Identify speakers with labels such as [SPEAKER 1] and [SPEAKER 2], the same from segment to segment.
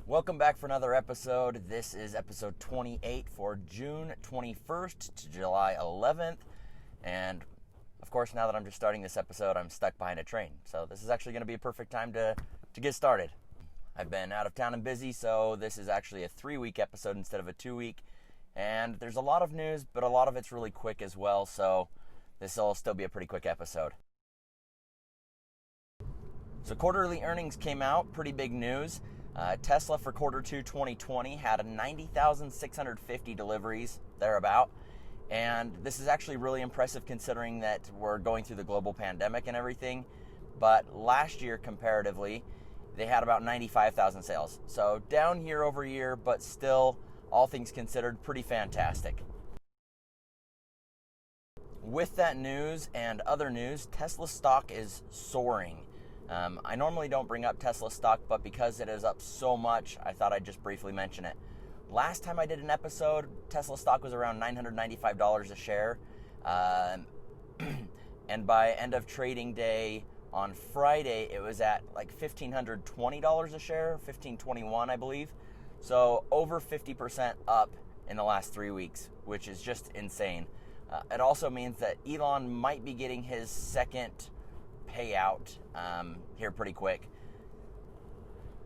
[SPEAKER 1] Welcome back for another episode. This is episode 28 for June 21st to July 11th. And of course, now that I'm just starting this episode, I'm stuck behind a train. So this is actually going to be a perfect time to get started. I've been out of town and busy, so this is actually a 3-week episode instead of a 2-week. And there's a lot of news, but a lot of it's really quick as well. So this will still be a pretty quick episode. So quarterly earnings came out, pretty big news. Tesla for quarter 2 2020 had 90,650 deliveries, thereabout. And this is actually really impressive considering that we're going through the global pandemic and everything. But last year, comparatively, they had about 95,000 sales. So down year over year, but still, all things considered, pretty fantastic. With that news and other news, Tesla stock is soaring. I normally don't bring up Tesla stock, but because it is up so much, I thought I'd just briefly mention it. Last time I did an episode, Tesla stock was around $995 a share. And by end of trading day on Friday, it was at like $1,520 a share, $1,521, I believe. So over 50% up in the last 3 weeks, which is just insane. It also means that Elon might be getting his second payout here pretty quick,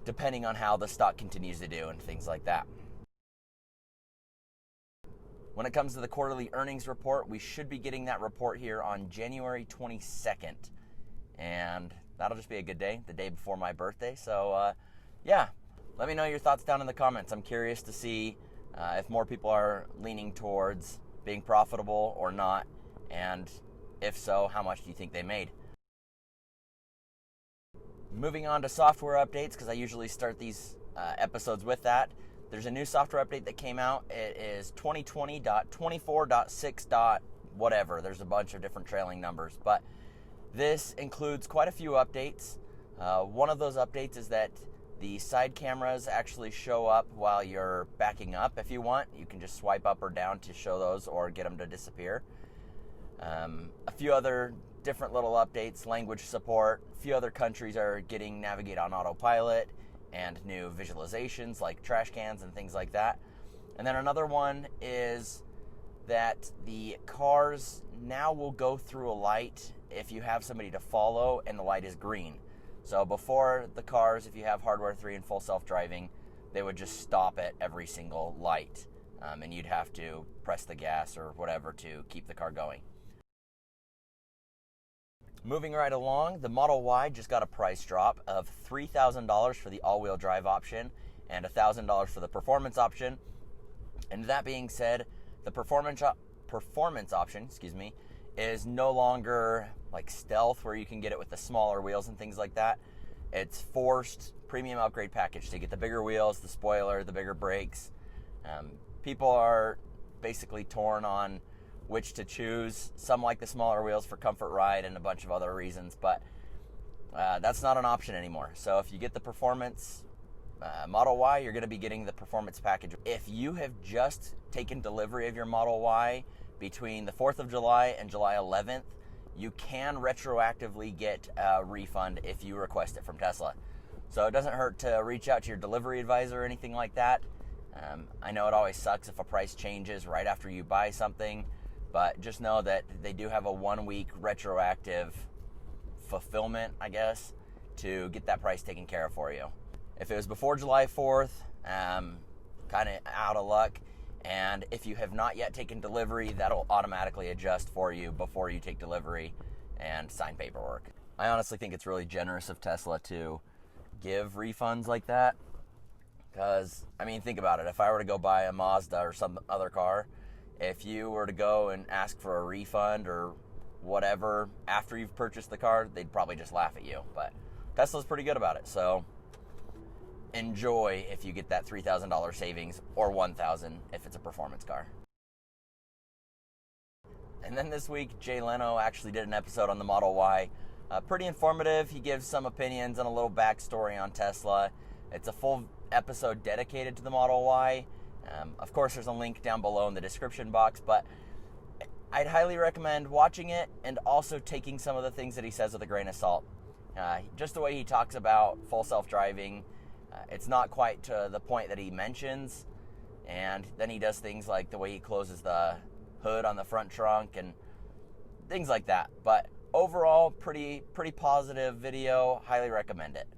[SPEAKER 1] depending on how the stock continues to do and things like that. When it comes to the quarterly earnings report, we should be getting that report here on January 22nd. And that'll just be a good day, the day before my birthday. So, yeah, let me know your thoughts down in the comments. I'm curious to see if more people are leaning towards being profitable or not. And if so, how much do you think they made? Moving on to software updates, because I usually start these episodes with that. There's a new software update that came out. It is 2020.24.6. Whatever. There's a bunch of different trailing numbers, but this includes quite a few updates. One of those updates is that the side cameras actually show up while you're backing up. If you want, you can just swipe up or down to show those or get them to disappear. A few other different little updates, language support. A few other countries are getting Navigate on Autopilot and new visualizations like trash cans and things like that. And then another one is that the cars now will go through a light if you have somebody to follow and the light is green. So before, the cars, if you have hardware 3 and full self-driving, they would just stop at every single light. And you'd have to press the gas or whatever to keep the car going. Moving right along, the Model Y just got a price drop of $3,000 for the all-wheel drive option and $1,000 for the performance option. And that being said, the performance option, is no longer like stealth where you can get it with the smaller wheels and things like that. It's forced premium upgrade package to get the bigger wheels, the spoiler, the bigger brakes. People are basically torn on which to choose. Some like the smaller wheels for comfort ride and a bunch of other reasons, but that's not an option anymore. So if you get the performance Model Y, you're going to be getting the performance package. If you have just taken delivery of your Model Y between the 4th of July and July 11th, you can retroactively get a refund if you request it from Tesla. So it doesn't hurt to reach out to your delivery advisor or anything like that. I know it always sucks if a price changes right after you buy something, but just know that they do have a 1-week retroactive fulfillment, I guess, to get that price taken care of for you. If it was before July 4th, kind of out of luck. And if you have not yet taken delivery, that'll automatically adjust for you before you take delivery and sign paperwork. I honestly think it's really generous of Tesla to give refunds like that. Because, I mean, think about it. If I were to go buy a Mazda or some other car, if you were to go and ask for a refund or whatever after you've purchased the car, they'd probably just laugh at you. But Tesla's pretty good about it. So enjoy if you get that $3,000 savings, or $1,000 if it's a performance car. And then this week, Leno actually did an episode on the Model Y. Pretty informative. He gives some opinions and a little backstory on Tesla. It's a full episode dedicated to the Model Y. Of course, there's a link down below in the description box, but I'd highly recommend watching it and also taking some of the things that he says with a grain of salt. Just the way he talks about full self-driving, It's not quite to the point that he mentions, and then he does things like the way he closes the hood on the front trunk and things like that. But overall, pretty positive video. Highly recommend it.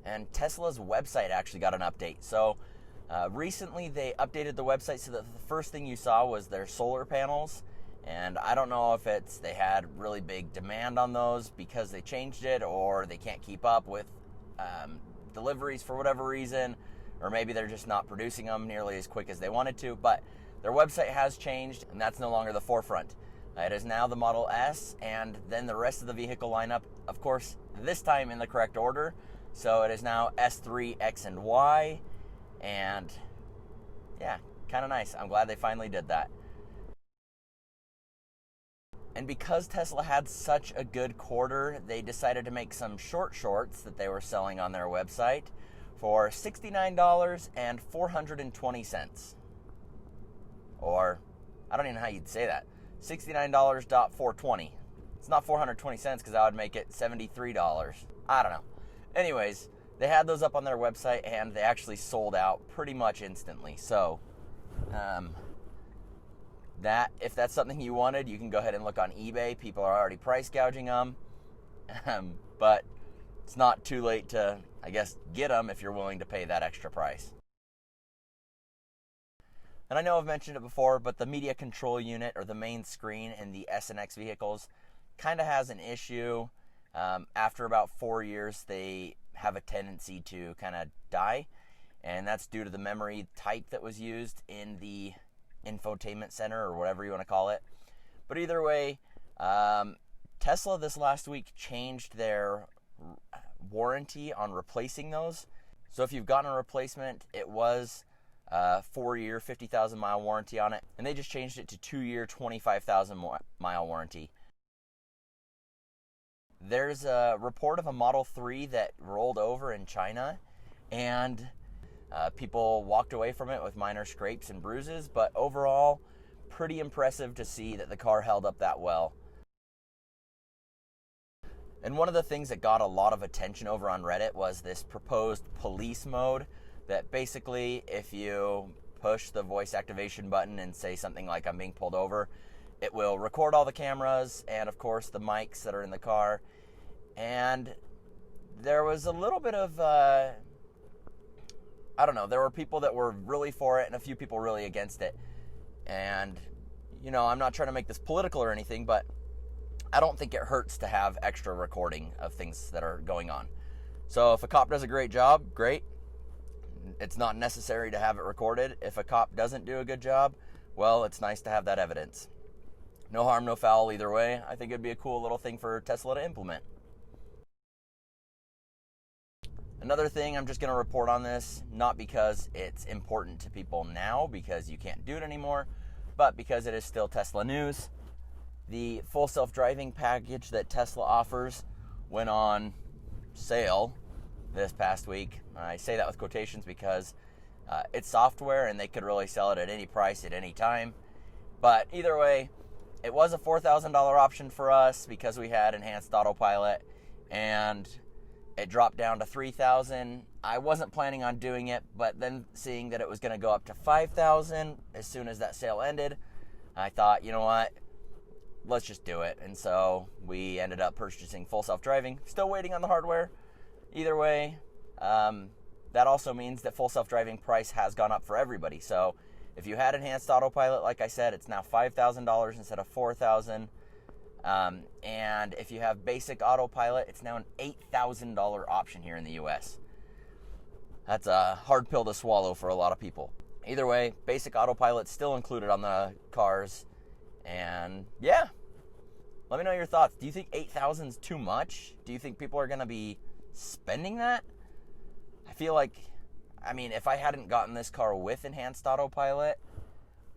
[SPEAKER 1] And Tesla's website actually got an update. So recently they updated the website so that the first thing you saw was their solar panels. And I don't know if it's they had really big demand on those because they changed it, or they can't keep up with deliveries for whatever reason, or maybe they're just not producing them nearly as quick as they wanted to. But their website has changed, and that's no longer the forefront. It is now the Model S, and then the rest of the vehicle lineup, of course, this time in the correct order. So it is now S3, X, and Y, and yeah, kind of nice. I'm glad they finally did that. And because Tesla had such a good quarter, they decided to make some shorts that they were selling on their website for $69 and 420 cents. Or, I don't even know how you'd say that. $69.420. It's not 420 cents because that would make it $73. I don't know. Anyways, they had those up on their website, and they actually sold out pretty much instantly. So, if that's something you wanted, you can go ahead and look on eBay. People are already price gouging them. But it's not too late to, I guess, get them if you're willing to pay that extra price. And I know I've mentioned it before, but the media control unit, or the main screen in the S and X vehicles, kind of has an issue. After about 4 years, they have a tendency to kind of die, and that's due to the memory type that was used in the infotainment center, or whatever you want to call it. But either way, Tesla this last week changed their warranty on replacing those. So if you've gotten a replacement, it was 4-year, 50,000 mile warranty on it, and they just changed it to 2-year, 25,000 mile warranty. There's a report of a Model 3 that rolled over in China, and people walked away from it with minor scrapes and bruises, but overall, pretty impressive to see that the car held up that well. And one of the things that got a lot of attention over on Reddit was this proposed police mode that basically, if you push the voice activation button and say something like, "I'm being pulled over," it will record all the cameras and, of course, the mics that are in the car. And there was a little bit of, I don't know, there were people that were really for it and a few people really against it. And, you know, I'm not trying to make this political or anything, but I don't think it hurts to have extra recording of things that are going on. So if a cop does a great job, great. It's not necessary to have it recorded. If a cop doesn't do a good job, well, it's nice to have that evidence. No harm, no foul either way. I think it'd be a cool little thing for Tesla to implement. Another thing, I'm just going to report on this, not because it's important to people now, because you can't do it anymore, but because it is still Tesla news. The full self-driving package that Tesla offers went on sale this past week. I say that with quotations because it's software and they could really sell it at any price at any time. But either way, it was a $4,000 option for us because we had enhanced autopilot, and it dropped down to $3,000. I wasn't planning on doing it, but then seeing that it was going to go up to $5,000 as soon as that sale ended, I thought, you know what, let's just do it. And so we ended up purchasing full self-driving. Still waiting on the hardware. Either way, that also means that full self-driving price has gone up for everybody. So if you had enhanced autopilot, like I said, it's now $5,000 instead of $4,000. And if you have basic autopilot, it's now an $8,000 option here in the US. That's a hard pill to swallow for a lot of people. Either way, basic autopilot's still included on the cars. And yeah, let me know your thoughts. Do you think 8,000 is too much? Do you think people are going to be spending that? I feel like, I mean, if I hadn't gotten this car with enhanced autopilot,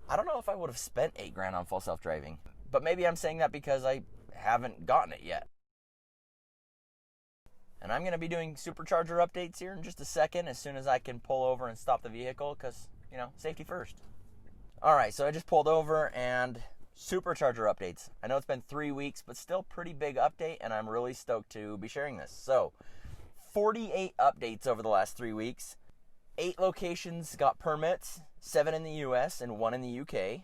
[SPEAKER 1] I don't know if I would have spent $8,000 on full self-driving. But maybe I'm saying that because I haven't gotten it yet. And I'm going to be doing Supercharger updates here in just a second as soon as I can pull over and stop the vehicle because, you know, safety first. All right, so I just pulled over and Supercharger updates. I know it's been 3 weeks, but still pretty big update, and I'm really stoked to be sharing this. So, 48 updates over the last 3 weeks. 8 locations got permits, 7 in the US and 1 in the UK.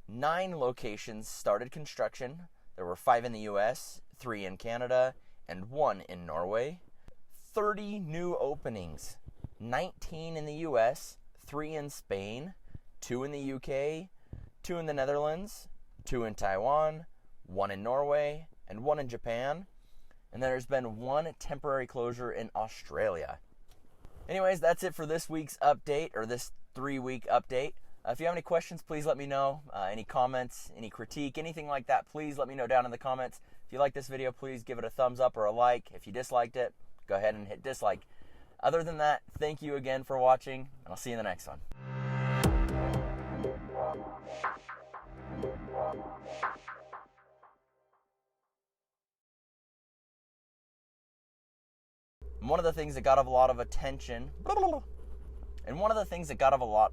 [SPEAKER 1] 9 locations started construction. There were 5 in the US, 3 in Canada, and 1 in Norway. 30 new openings, 19 in the US, 3 in Spain, 2 in the UK, 2 in the Netherlands, 2 in Taiwan, 1 in Norway, and 1 in Japan. And then there's been 1 temporary closure in Australia. Anyways, that's it for this week's update, or this 3-week update. If you have any questions, please let me know. Any comments, any critique, anything like that, please let me know down in the comments. If you like this video, please give it a thumbs up or a like. If you disliked it, go ahead and hit dislike. Other than that, thank you again for watching, and I'll see you in the next one. One of the things that got a lot of attention, and one of the things that got a lot